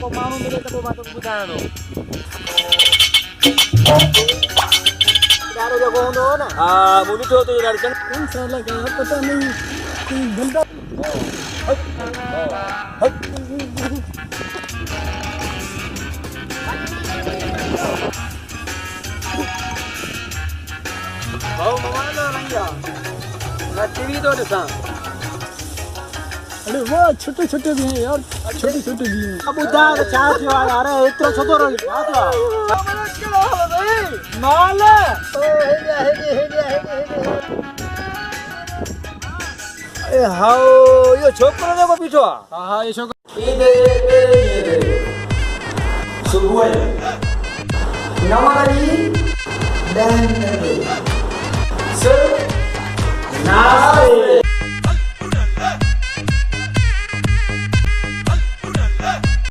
को माण्हू मिले त पोइ मां तोखे ॿुधायां थो ॾाढो जेको हूंदो हो न हा मूं ॾिठो तुंहिंजो ॾाढो चङो इन साल का पता नहीं कोई धंधा भाऊ मोबाइल रंगिया मैं टीवी तो ॾिसां अरे वाह छोटे छोटे भी हैं यार छोटे छोटे भी हैं अब ॿुधा त छा थियो आहे यार एतिरो छो थो रही छा थियो आहे माल ए हाओ इहो छोकिरो जेको बीठो आहे हाँ हाँ ये छोकरा सुबुह जो 9 वॼी 10 मिनट सिर्फ नाश्ते